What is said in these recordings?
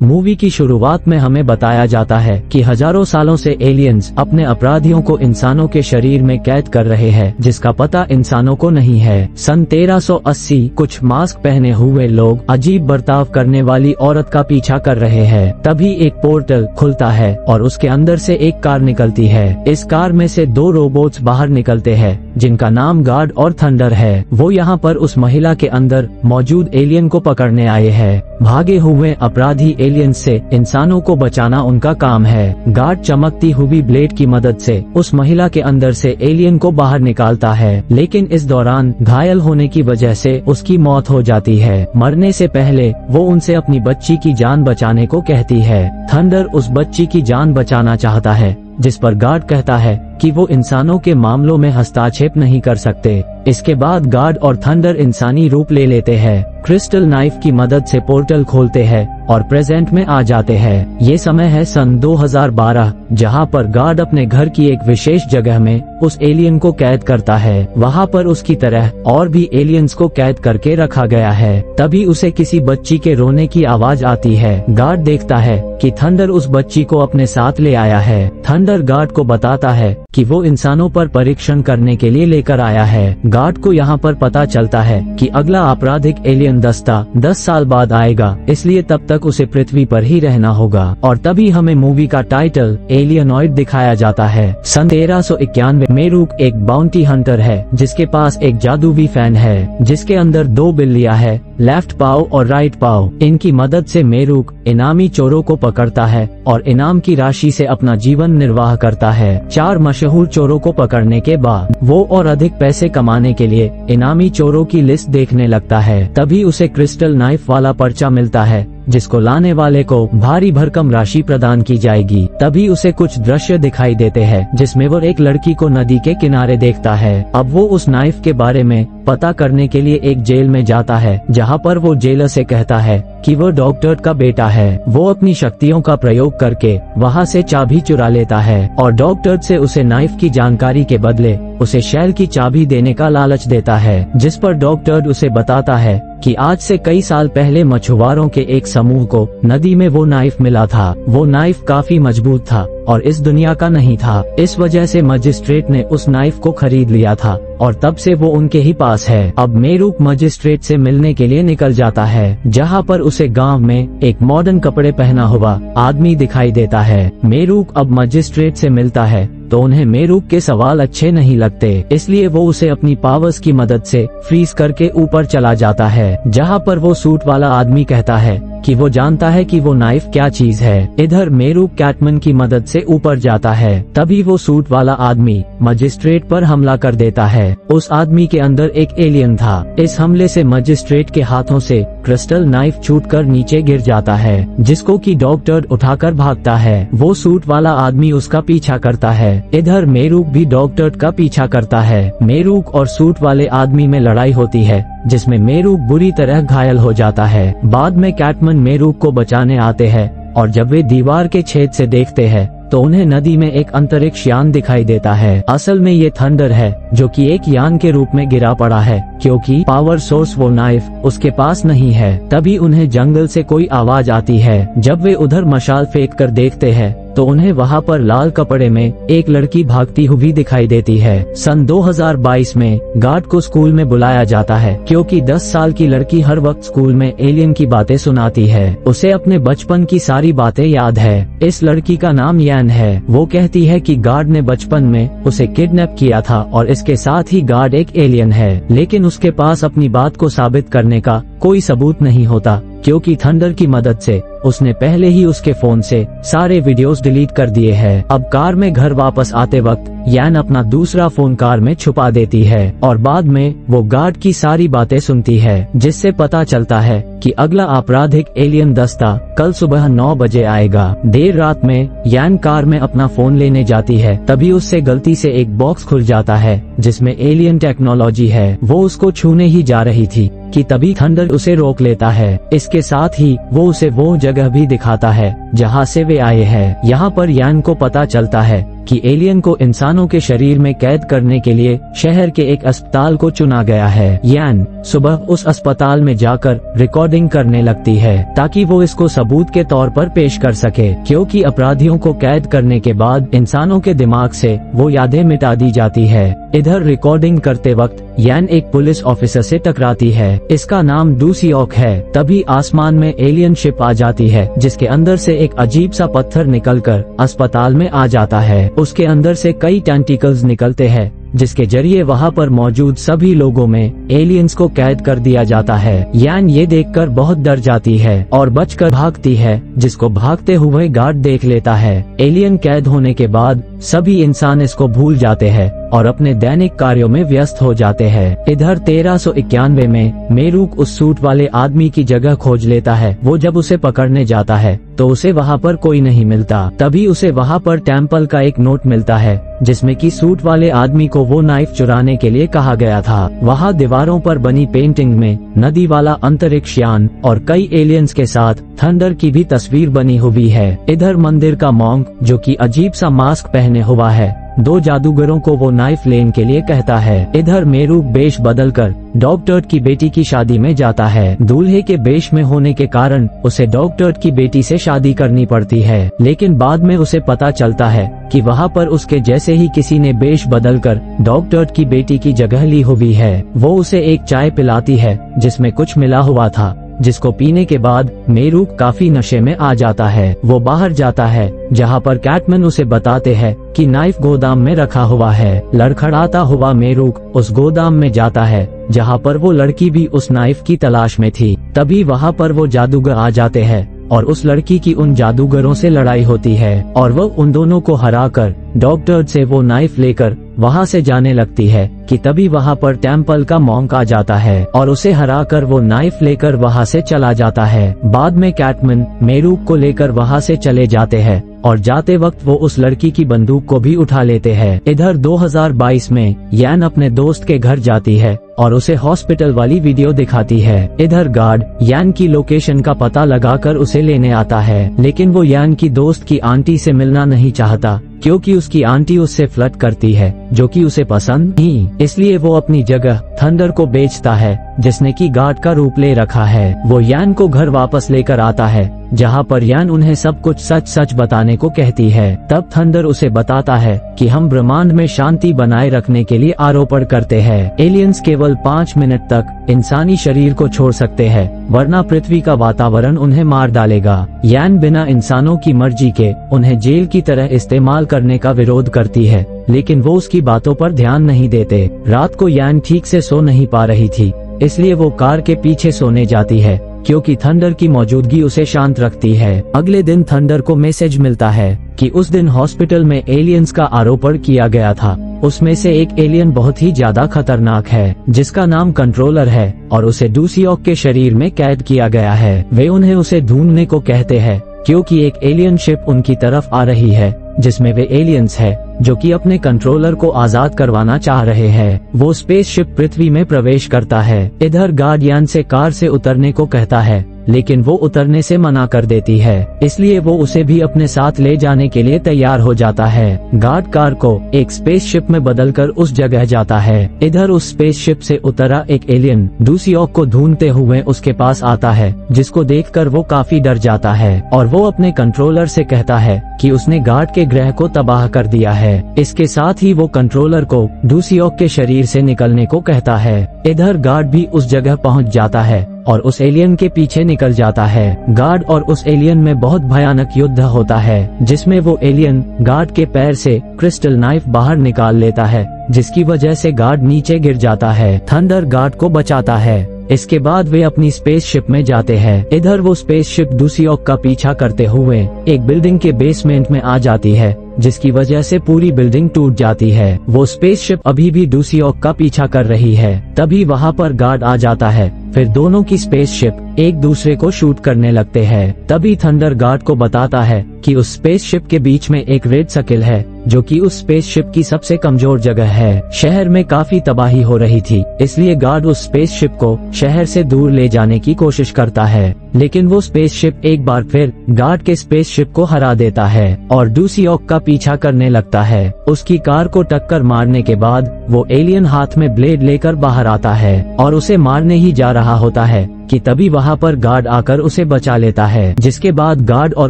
Movie की शुरुआत में हमें बताया जाता है कि हजारों सालों से एलियंस अपने अपराधियों को इंसानों के शरीर में कैद कर रहे हैं, जिसका पता इंसानों को नहीं है। सन 1380 कुछ मास्क पहने हुए लोग अजीब बर्ताव करने वाली औरत का पीछा कर रहे हैं। तभी एक पोर्टल खुलता है और उसके अंदर से एक कार निकलती है। इस कार में से 2 रोबोट्स बाहर निकलते हैं, जिनका नाम गार्ड और थंडर है। वो यहाँ पर उस महिला के अंदर मौजूद एलियन को पकड़ने आए हैं। भागे हुए अपराधी एलियन से इंसानों को बचाना उनका काम है। गार्ड चमकती हुई ब्लेड की मदद से उस महिला के अंदर से एलियन को बाहर निकालता है, लेकिन इस दौरान घायल होने की वजह से उसकी मौत हो जाती है। मरने से पहले वो उनसे अपनी बच्ची की जान बचाने को कहती है। थंडर उस बच्ची की जान बचाना चाहता है, जिस पर गार्ड कहता है कि वो इंसानों के मामलों में हस्तक्षेप नहीं कर सकते। इसके बाद गार्ड और थंडर इंसानी रूप ले लेते हैं। क्रिस्टल नाइफ की मदद से पोर्टल खोलते हैं और प्रेजेंट में आ जाते हैं। ये समय है सन 2012, जहां पर गार्ड अपने घर की एक विशेष जगह में उस एलियन को कैद करता है। वहां पर उसकी तरह और भी एलियंस को कैद करके रखा गया है। तभी उसे किसी बच्ची के रोने की आवाज आती है। गार्ड देखता है कि थंडर उस बच्ची को अपने साथ ले आया है। थंडर गार्ड को बताता है कि वो इंसानों पर परीक्षण करने के लिए लेकर आया है। गार्ड को यहाँ पर पता चलता है कि अगला आपराधिक एलियन दस्ता 10 साल बाद आएगा, इसलिए तब तक उसे पृथ्वी पर ही रहना होगा। और तभी हमें मूवी का टाइटल एलियनॉइड दिखाया जाता है। सन 1391 मेरूक एक बाउंटी हंटर है, जिसके पास एक जादुई फैन है, जिसके अंदर 2 बिल्लियां है, लेफ्ट पाव और राइट पाव। इनकी मदद से मेरूक इनामी चोरों को पकड़ता है और इनाम की राशि से अपना जीवन निर्वाह करता है। 4 मशहूर चोरों को पकड़ने के बाद वो और अधिक पैसे कमाने के लिए इनामी चोरों की लिस्ट देखने लगता है। तभी उसे क्रिस्टल नाइफ वाला पर्चा मिलता है, जिसको लाने वाले को भारी भरकम राशि प्रदान की जाएगी। तभी उसे कुछ दृश्य दिखाई देते हैं, जिसमें वो एक लड़की को नदी के किनारे देखता है। अब वो उस नाइफ के बारे में पता करने के लिए एक जेल में जाता है, जहाँ पर वो जेलर से कहता है कि वो डॉक्टर का बेटा है। वो अपनी शक्तियों का प्रयोग करके वहाँ से चाबी चुरा लेता है और डॉक्टर से उसे नाइफ की जानकारी के बदले उसे शैल की चाबी देने का लालच देता है, जिस पर डॉक्टर उसे बताता है कि आज से कई साल पहले मछुआरों के एक समूह को नदी में वो नाइफ मिला था। वो नाइफ काफी मजबूत था और इस दुनिया का नहीं था। इस वजह से मजिस्ट्रेट ने उस नाइफ को खरीद लिया था और तब से वो उनके ही पास है। अब मेरूक मजिस्ट्रेट से मिलने के लिए निकल जाता है, जहाँ पर उसे गांव में एक मॉडर्न कपड़े पहना हुआ आदमी दिखाई देता है। मेरूक अब मजिस्ट्रेट से मिलता है तो उन्हें मेरूक के सवाल अच्छे नहीं लगते, इसलिए वो उसे अपनी पावर्स की मदद से फ्रीज करके ऊपर चला जाता है, जहाँ पर वो सूट वाला आदमी कहता है कि वो जानता है कि वो नाइफ क्या चीज है। इधर मेरूक कैटमैन की मदद से ऊपर जाता है। तभी वो सूट वाला आदमी मजिस्ट्रेट पर हमला कर देता है। उस आदमी के अंदर एक एलियन था। इस हमले से मजिस्ट्रेट के हाथों से क्रिस्टल नाइफ छूटकर नीचे गिर जाता है, जिसको कि डॉक्टर उठाकर भागता है। वो सूट वाला आदमी उसका पीछा करता है। इधर मेरूक भी डॉक्टर का पीछा करता है। मेरूक और सूट वाले आदमी में लड़ाई होती है, जिसमें मेरूक बुरी तरह घायल हो जाता है। बाद में कैटमैन मेरूक को बचाने आते हैं और जब वे दीवार के छेद से देखते हैं तो उन्हें नदी में एक अंतरिक्ष यान दिखाई देता है। असल में ये थंडर है, जो कि एक यान के रूप में गिरा पड़ा है, क्योंकि पावर सोर्स वो नाइफ उसके पास नहीं है। तभी उन्हें जंगल से कोई आवाज आती है। जब वे उधर मशाल फेंक कर देखते हैं तो उन्हें वहाँ पर लाल कपड़े में एक लड़की भागती हुई दिखाई देती है। सन 2022 में गार्ड को स्कूल में बुलाया जाता है, क्योंकि 10 साल की लड़की हर वक्त स्कूल में एलियन की बातें सुनाती है। उसे अपने बचपन की सारी बातें याद है। इस लड़की का नाम यान है। वो कहती है कि गार्ड ने बचपन में उसे किडनैप किया था और इसके साथ ही गार्ड एक एलियन है, लेकिन उसके पास अपनी बात को साबित करने का कोई सबूत नहीं होता, क्योंकि थंडर की मदद से उसने पहले ही उसके फोन से सारे वीडियोस डिलीट कर दिए हैं। अब कार में घर वापस आते वक्त यान अपना दूसरा फोन कार में छुपा देती है और बाद में वो गार्ड की सारी बातें सुनती है, जिससे पता चलता है कि अगला आपराधिक एलियन दस्ता कल सुबह 9 बजे आएगा। देर रात में यान कार में अपना फोन लेने जाती है, तभी उससे गलती से एक बॉक्स खुल जाता है जिसमें एलियन टेक्नोलॉजी है। वो उसको छूने ही जा रही थी कि तभी थंडर उसे रोक लेता है। इसके साथ ही वो उसे वो जगह भी दिखाता है जहाँ से वे आए हैं। यहाँ पर यान को पता चलता है कि एलियन को इंसानों के शरीर में कैद करने के लिए शहर के एक अस्पताल को चुना गया है। यान सुबह उस अस्पताल में जाकर रिकॉर्डिंग करने लगती है ताकि वो इसको सबूत के तौर पर पेश कर सके, क्योंकि अपराधियों को कैद करने के बाद इंसानों के दिमाग से वो यादें मिटा दी जाती है। इधर रिकॉर्डिंग करते वक्त यान एक पुलिस ऑफिसर से टकराती है। इसका नाम डूसियोक है। तभी आसमान में एलियन शिप आ जाती है जिसके अंदर से एक अजीब सा पत्थर निकलकर अस्पताल में आ जाता है। उसके अंदर से कई टेंटिकल्स निकलते हैं जिसके जरिए वहाँ पर मौजूद सभी लोगों में एलियंस को कैद कर दिया जाता है। यान ये देखकर बहुत डर जाती है और बचकर भागती है, जिसको भागते हुए गार्ड देख लेता है। एलियन कैद होने के बाद सभी इंसान इसको भूल जाते हैं और अपने दैनिक कार्यों में व्यस्त हो जाते हैं। इधर 1391 में मेरूक उस सूट वाले आदमी की जगह खोज लेता है। वो जब उसे पकड़ने जाता है तो उसे वहाँ पर कोई नहीं मिलता। तभी उसे वहाँ पर टेम्पल का एक नोट मिलता है जिसमें कि सूट वाले आदमी को वो नाइफ चुराने के लिए कहा गया था। वहाँ दीवारों पर बनी पेंटिंग में नदी वाला अंतरिक्ष यान और कई एलियंस के साथ थंडर की भी तस्वीर बनी हुई है। इधर मंदिर का मॉन्क जो कि अजीब सा मास्क पहने हुआ है, दो जादूगरों को वो नाइफ लेने के लिए कहता है। इधर मेरूक बेश बदलकर डॉक्टर की बेटी की शादी में जाता है। दूल्हे के बेश में होने के कारण उसे डॉक्टर की बेटी से शादी करनी पड़ती है, लेकिन बाद में उसे पता चलता है कि वहाँ पर उसके जैसे ही किसी ने बेश बदलकर डॉक्टर की बेटी की जगह ली हुई है। वो उसे एक चाय पिलाती है जिसमें कुछ मिला हुआ था, जिसको पीने के बाद मेरूक काफी नशे में आ जाता है। वो बाहर जाता है जहाँ पर कैटमैन उसे बताते हैं कि नाइफ गोदाम में रखा हुआ है। लड़खड़ाता हुआ मेरूक उस गोदाम में जाता है जहाँ पर वो लड़की भी उस नाइफ की तलाश में थी। तभी वहाँ पर वो जादूगर आ जाते हैं और उस लड़की की उन जादूगरों से लड़ाई होती है और वो उन दोनों को हराकर डॉक्टर से वो नाइफ लेकर वहाँ से जाने लगती है कि तभी वहाँ पर टेम्पल का मॉन्क आ जाता है और उसे हराकर वो नाइफ लेकर वहाँ से चला जाता है। बाद में कैटमैन मेरूक को लेकर वहाँ से चले जाते हैं और जाते वक्त वो उस लड़की की बंदूक को भी उठा लेते हैं। इधर 2022 में यान अपने दोस्त के घर जाती है और उसे हॉस्पिटल वाली वीडियो दिखाती है। इधर गार्ड यान की लोकेशन का पता लगाकर उसे लेने आता है, लेकिन वो यान की दोस्त की आंटी से मिलना नहीं चाहता क्योंकि उसकी आंटी उससे फ्लर्ट करती है जो कि उसे पसंद नहीं। इसलिए वो अपनी जगह थंडर को बेचता है जिसने की गार्ड का रूप ले रखा है। वो यान को घर वापस लेकर आता है जहाँ पर यान उन्हें सब कुछ सच सच बताने को कहती है। तब थंडर उसे बताता है कि हम ब्रह्मांड में शांति बनाए रखने के लिए आरोपण करते हैं। एलियंस केवल 5 मिनट तक इंसानी शरीर को छोड़ सकते हैं, वरना पृथ्वी का वातावरण उन्हें मार डालेगा। यान बिना इंसानों की मर्जी के उन्हें जेल की तरह इस्तेमाल करने का विरोध करती है, लेकिन वो उसकी बातों पर ध्यान नहीं देते। रात को यान ठीक से सो नहीं पा रही थी, इसलिए वो कार के पीछे सोने जाती है क्योंकि थंडर की मौजूदगी उसे शांत रखती है। अगले दिन थंडर को मैसेज मिलता है कि उस दिन हॉस्पिटल में एलियंस का आरोपण किया गया था। उसमें से एक एलियन बहुत ही ज्यादा खतरनाक है जिसका नाम कंट्रोलर है और उसे डूसियोक के शरीर में कैद किया गया है। वे उन्हें उसे ढूंढने को कहते हैं क्योंकि एक एलियन शिप उनकी तरफ आ रही है जिसमें वे एलियंस है जो कि अपने कंट्रोलर को आजाद करवाना चाह रहे हैं। वो स्पेसशिप पृथ्वी में प्रवेश करता है। इधर गार्डियन से कार से उतरने को कहता है, लेकिन वो उतरने से मना कर देती है, इसलिए वो उसे भी अपने साथ ले जाने के लिए तैयार हो जाता है। गार्ड कार को एक स्पेसशिप में बदलकर उस जगह जाता है। इधर उस स्पेसशिप से उतरा एक एलियन डूसियोक को ढूंढते हुए उसके पास आता है, जिसको देखकर वो काफी डर जाता है और वो अपने कंट्रोलर से कहता है कि उसने गार्ड के ग्रह को तबाह कर दिया है। इसके साथ ही वो कंट्रोलर को डूसियोक के शरीर से निकलने को कहता है। इधर गार्ड भी उस जगह पहुंच जाता है और उस एलियन के पीछे निकल जाता है। गार्ड और उस एलियन में बहुत भयानक युद्ध होता है जिसमें वो एलियन गार्ड के पैर से क्रिस्टल नाइफ बाहर निकाल लेता है, जिसकी वजह से गार्ड नीचे गिर जाता है। थंडर गार्ड को बचाता है। इसके बाद वे अपनी स्पेसशिप में जाते हैं। इधर वो स्पेसशिप डूसियोक का पीछा करते हुए एक बिल्डिंग के बेसमेंट में आ जाती है, जिसकी वजह से पूरी बिल्डिंग टूट जाती है। वो स्पेसशिप अभी भी डूसियोक का पीछा कर रही है। तभी वहाँ पर गार्ड आ जाता है। फिर दोनों की स्पेसशिप एक दूसरे को शूट करने लगते हैं। तभी थंडर गार्ड को बताता है कि उस स्पेसशिप के बीच में एक रेड सर्किल है जो कि उस स्पेसशिप की सबसे कमजोर जगह है। शहर में काफी तबाही हो रही थी, इसलिए गार्ड उस स्पेसशिप को शहर से दूर ले जाने की कोशिश करता है, लेकिन वो स्पेसशिप एक बार फिर गार्ड के स्पेसशिप को हरा देता है और डूसियोक का पीछा करने लगता है। उसकी कार को टक्कर मारने के बाद वो एलियन हाथ में ब्लेड लेकर बाहर आता है और उसे मारने ही जा रहा होता है कि तभी वहाँ पर गार्ड आकर उसे बचा लेता है, जिसके बाद गार्ड और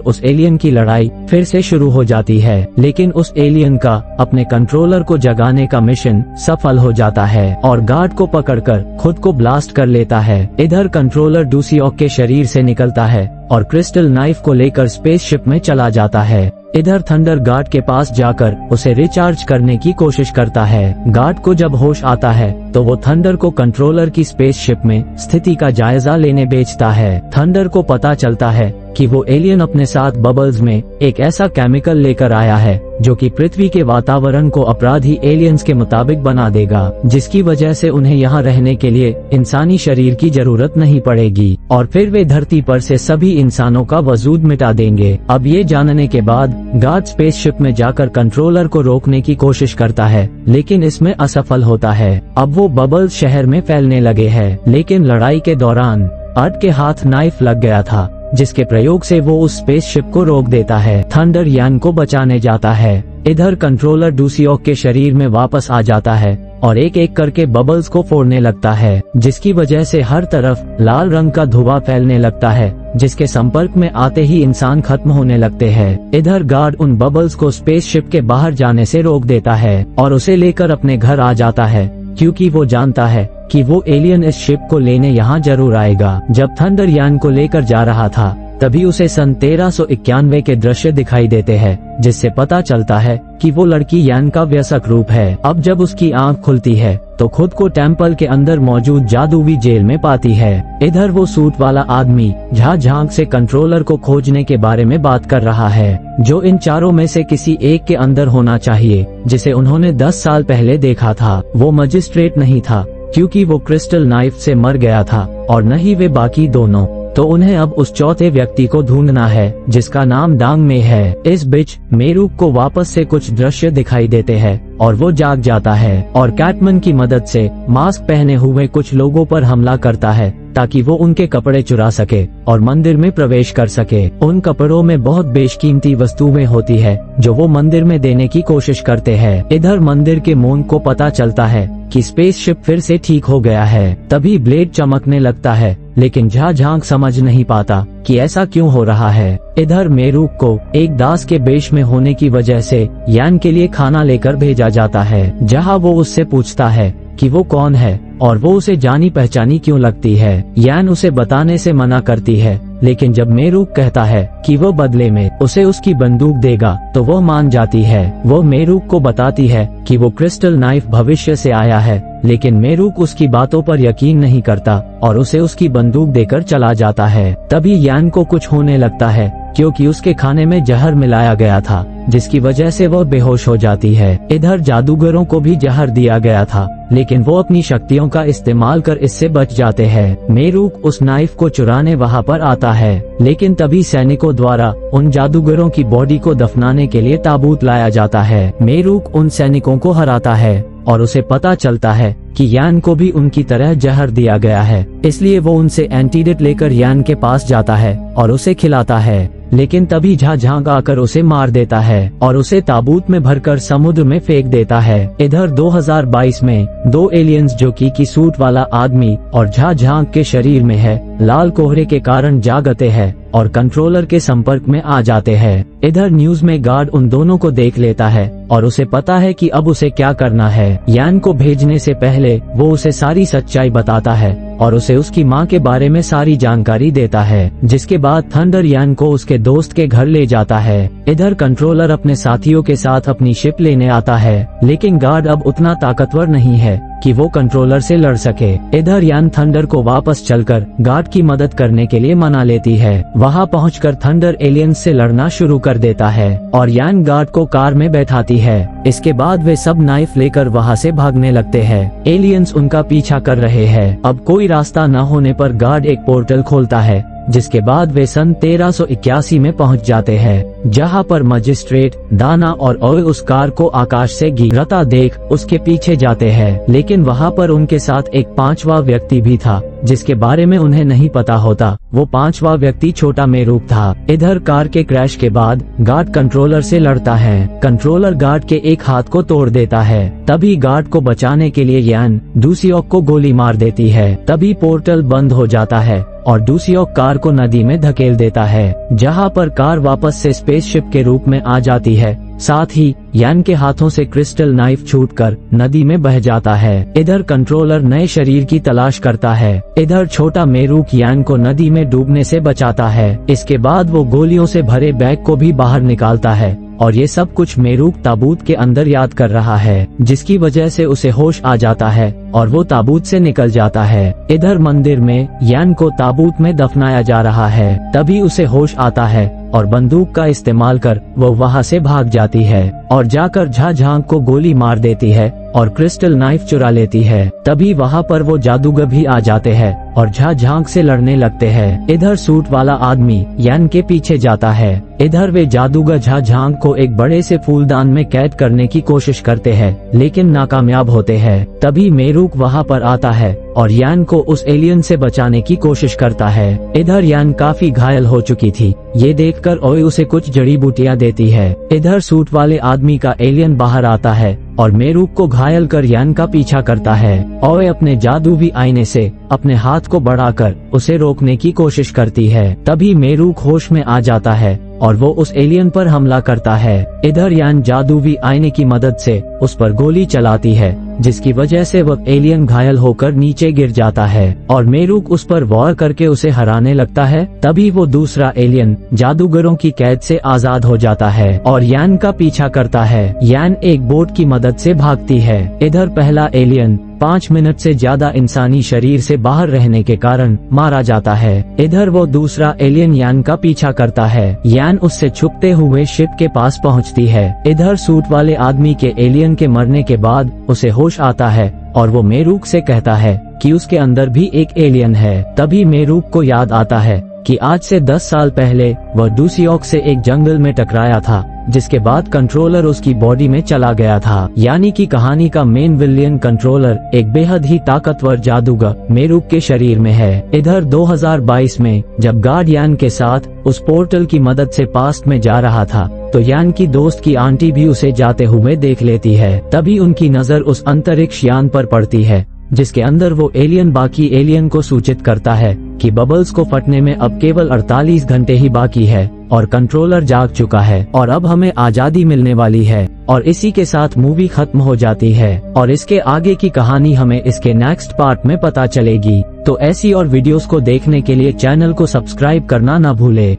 उस एलियन की लड़ाई फिर से शुरू हो जाती है। लेकिन उस एलियन का अपने कंट्रोलर को जगाने का मिशन सफल हो जाता है और गार्ड को पकड़कर खुद को ब्लास्ट कर लेता है। इधर कंट्रोलर डूसियोक के शरीर से निकलता है और क्रिस्टल नाइफ को लेकर स्पेसशिप में चला जाता है। इधर थंडर गार्ड के पास जाकर उसे रिचार्ज करने की कोशिश करता है। गार्ड को जब होश आता है तो वो थंडर को कंट्रोलर की स्पेसशिप में स्थिति का जायजा लेने भेजता है। थंडर को पता चलता है कि वो एलियन अपने साथ बबल्स में एक ऐसा केमिकल लेकर आया है जो कि पृथ्वी के वातावरण को अपराधी एलियंस के मुताबिक बना देगा, जिसकी वजह से उन्हें यहाँ रहने के लिए इंसानी शरीर की जरूरत नहीं पड़ेगी और फिर वे धरती पर से सभी इंसानों का वजूद मिटा देंगे। अब ये जानने के बाद गार्ड स्पेसशिप में जाकर कंट्रोलर को रोकने की कोशिश करता है, लेकिन इसमें असफल होता है। अब वो बबल्स शहर में फैलने लगे हैं, लेकिन लड़ाई के दौरान अर्ट के हाथ नाइफ लग गया था, जिसके प्रयोग से वो उस स्पेसशिप को रोक देता है। थंडर यान को बचाने जाता है। इधर कंट्रोलर डूसियोक के शरीर में वापस आ जाता है और एक एक करके बबल्स को फोड़ने लगता है, जिसकी वजह से हर तरफ लाल रंग का धुआं फैलने लगता है, जिसके संपर्क में आते ही इंसान खत्म होने लगते हैं। इधर गार्ड उन बबल्स को स्पेसशिप के बाहर जाने से रोक देता है और उसे लेकर अपने घर आ जाता है, क्योंकि वो जानता है कि वो एलियन इस शिप को लेने यहाँ जरूर आएगा। जब थंडर यान को लेकर जा रहा था तभी उसे सन 1391 के दृश्य दिखाई देते हैं, जिससे पता चलता है कि वो लड़की यान का वयस्क रूप है। अब जब उसकी आंख खुलती है तो खुद को टेम्पल के अंदर मौजूद जादुई जेल में पाती है। इधर वो सूट वाला आदमी झांझांग से कंट्रोलर को खोजने के बारे में बात कर रहा है, जो इन चारों में से किसी एक के अंदर होना चाहिए, जिसे उन्होंने 10 साल पहले देखा था। वो मजिस्ट्रेट नहीं था, क्योंकि वो क्रिस्टल नाइफ से मर गया था, और न ही वे बाकी दोनों। तो उन्हें अब उस चौथे व्यक्ति को ढूंढना है, जिसका नाम डांग में है। इस बीच मेरुक को वापस से कुछ दृश्य दिखाई देते हैं और वो जाग जाता है और कैटमैन की मदद से मास्क पहने हुए कुछ लोगों पर हमला करता है, ताकि वो उनके कपड़े चुरा सके और मंदिर में प्रवेश कर सके। उन कपड़ों में बहुत बेशकीमती वस्तुएं होती है, जो वो मंदिर में देने की कोशिश करते हैं। इधर मंदिर के मोन को पता चलता है कि स्पेसशिप फिर से ठीक हो गया है। तभी ब्लेड चमकने लगता है, लेकिन झांझांग समझ नहीं पाता कि ऐसा क्यों हो रहा है। इधर मेरुक को एक दास के वेश में होने की वजह से यान के लिए खाना लेकर भेजा जाता है, जहां वो उससे पूछता है कि वो कौन है और वो उसे जानी पहचानी क्यों लगती है। यान उसे बताने से मना करती है, लेकिन जब मेरुक कहता है कि वो बदले में उसे उसकी बंदूक देगा तो वो मान जाती है। वो मेरुक को बताती है कि वो क्रिस्टल नाइफ भविष्य से आया है, लेकिन मेरुक उसकी बातों पर यकीन नहीं करता और उसे उसकी बंदूक देकर चला जाता है। तभी यान को कुछ होने लगता है, क्योंकि उसके खाने में जहर मिलाया गया था, जिसकी वजह से वह बेहोश हो जाती है। इधर जादूगरों को भी जहर दिया गया था, लेकिन वो अपनी शक्तियों का इस्तेमाल कर इससे बच जाते हैं। मेरुक उस नाइफ को चुराने वहाँ पर आता है, लेकिन तभी सैनिकों द्वारा उन जादूगरों की बॉडी को दफनाने के लिए ताबूत लाया जाता है। मेरुक उन सैनिकों को हराता है और उसे पता चलता है कि यान को भी उनकी तरह जहर दिया गया है, इसलिए वो उनसे एंटीडोट लेकर यान के पास जाता है और उसे खिलाता है। लेकिन तभी झांझांग आकर उसे मार देता है और उसे ताबूत में भरकर समुद्र में फेंक देता है। इधर 2022 में 2 एलियंस, जो कि सूट वाला आदमी और झांझांग के शरीर में है, लाल कोहरे के कारण जागते हैं और कंट्रोलर के संपर्क में आ जाते हैं। इधर न्यूज में गार्ड उन दोनों को देख लेता है और उसे पता है कि अब उसे क्या करना है। यान को भेजने से पहले वो उसे सारी सच्चाई बताता है और उसे उसकी माँ के बारे में सारी जानकारी देता है, जिसके बाद थंडर यान को उसके दोस्त के घर ले जाता है। इधर कंट्रोलर अपने साथियों के साथ अपनी शिप लेने आता है, लेकिन गार्ड अब उतना ताकतवर नहीं है कि वो कंट्रोलर से लड़ सके। इधर यान थंडर को वापस चलकर गार्ड की मदद करने के लिए मना लेती है। वहाँ पहुंचकर थंडर एलियंस से लड़ना शुरू कर देता है और यान गार्ड को कार में बैठाती है। इसके बाद वे सब नाइफ लेकर वहाँ से भागने लगते हैं। एलियंस उनका पीछा कर रहे हैं। अब कोई रास्ता न होने पर गार्ड एक पोर्टल खोलता है, जिसके बाद वे सन 1381 में पहुंच जाते हैं। जहाँ पर मजिस्ट्रेट दाना और ओए उस कार को आकाश से गिरता देख उसके पीछे जाते हैं, लेकिन वहाँ पर उनके साथ एक पांचवा व्यक्ति भी था जिसके बारे में उन्हें नहीं पता होता। वो पांचवा व्यक्ति छोटा मेरूक था। इधर कार के क्रैश के बाद गार्ड कंट्रोलर से लड़ता है। कंट्रोलर गार्ड के एक हाथ को तोड़ देता है। तभी गार्ड को बचाने के लिए यान डूसियोक को गोली मार देती है। तभी पोर्टल बंद हो जाता है और डूसियोक कार को नदी में धकेल देता है, जहाँ पर कार वापस से स्पेसशिप के रूप में आ जाती है। साथ ही यान के हाथों से क्रिस्टल नाइफ छूटकर नदी में बह जाता है। इधर कंट्रोलर नए शरीर की तलाश करता है। इधर छोटा मेरूक यान को नदी में डूबने से बचाता है। इसके बाद वो गोलियों से भरे बैग को भी बाहर निकालता है और ये सब कुछ मेरूक ताबूत के अंदर याद कर रहा है, जिसकी वजह से उसे होश आ जाता है और वो ताबूत से निकल जाता है। इधर मंदिर में यान को ताबूत में दफनाया जा रहा है। तभी उसे होश आता है और बंदूक का इस्तेमाल कर वो वहाँ से भाग जाती है और जाकर झा झांग को गोली मार देती है और क्रिस्टल नाइफ चुरा लेती है। तभी वहाँ पर वो जादूगर भी आ जाते हैं और झा झांग से लड़ने लगते हैं। इधर सूट वाला आदमी यान के पीछे जाता है। इधर वे जादूगर झा झांग को एक बड़े से फूलदान में कैद करने की कोशिश करते हैं, लेकिन नाकामयाब होते हैं। तभी मेरूक वहाँ पर आता है और यान को उस एलियन से बचाने की कोशिश करता है। इधर यान काफी घायल हो चुकी थी। ये देखकर ओए उसे कुछ जड़ी बूटियां देती है। इधर सूट वाले आदमी का एलियन बाहर आता है और मेरूक को घायल कर यान का पीछा करता है। ओए अपने जादुई आईने से अपने हाथ को बढ़ाकर उसे रोकने की कोशिश करती है। तभी मेरूक होश में आ जाता है और वो उस एलियन पर हमला करता है। इधर यान जादुई आईने की मदद से उस पर गोली चलाती है, जिसकी वजह से वह एलियन घायल होकर नीचे गिर जाता है और मेरूक उस पर वार करके उसे हराने लगता है। तभी वो दूसरा एलियन जादूगरों की कैद से आजाद हो जाता है और यान का पीछा करता है। यान एक बोट की मदद से भागती है। इधर पहला एलियन 5 मिनट से ज्यादा इंसानी शरीर से बाहर रहने के कारण मारा जाता है। इधर वो दूसरा एलियन यान का पीछा करता है। यान उससे छुपते हुए शिप के पास पहुंचती है। इधर सूट वाले आदमी के एलियन के मरने के बाद उसे होश आता है और वो मेरूक से कहता है कि उसके अंदर भी एक एलियन है। तभी मेरूक को याद आता है कि आज से 10 साल पहले वह डूसियोक से एक जंगल में टकराया था, जिसके बाद कंट्रोलर उसकी बॉडी में चला गया था। यानी कि कहानी का मेन विलियन कंट्रोलर एक बेहद ही ताकतवर जादूगर मेरूक के शरीर में है। इधर 2022 में जब गार्ड यान के साथ उस पोर्टल की मदद से पास्ट में जा रहा था, तो यान की दोस्त की आंटी भी उसे जाते हुए देख लेती है। तभी उनकी नजर उस अंतरिक्ष यान पर पड़ती है, जिसके अंदर वो एलियन बाकी एलियन को सूचित करता है कि बबल्स को फटने में अब केवल 48 घंटे ही बाकी है और कंट्रोलर जाग चुका है और अब हमें आजादी मिलने वाली है। और इसी के साथ मूवी खत्म हो जाती है और इसके आगे की कहानी हमें इसके नेक्स्ट पार्ट में पता चलेगी। तो ऐसी और वीडियोस को देखने के लिए चैनल को सब्सक्राइब करना न भूले।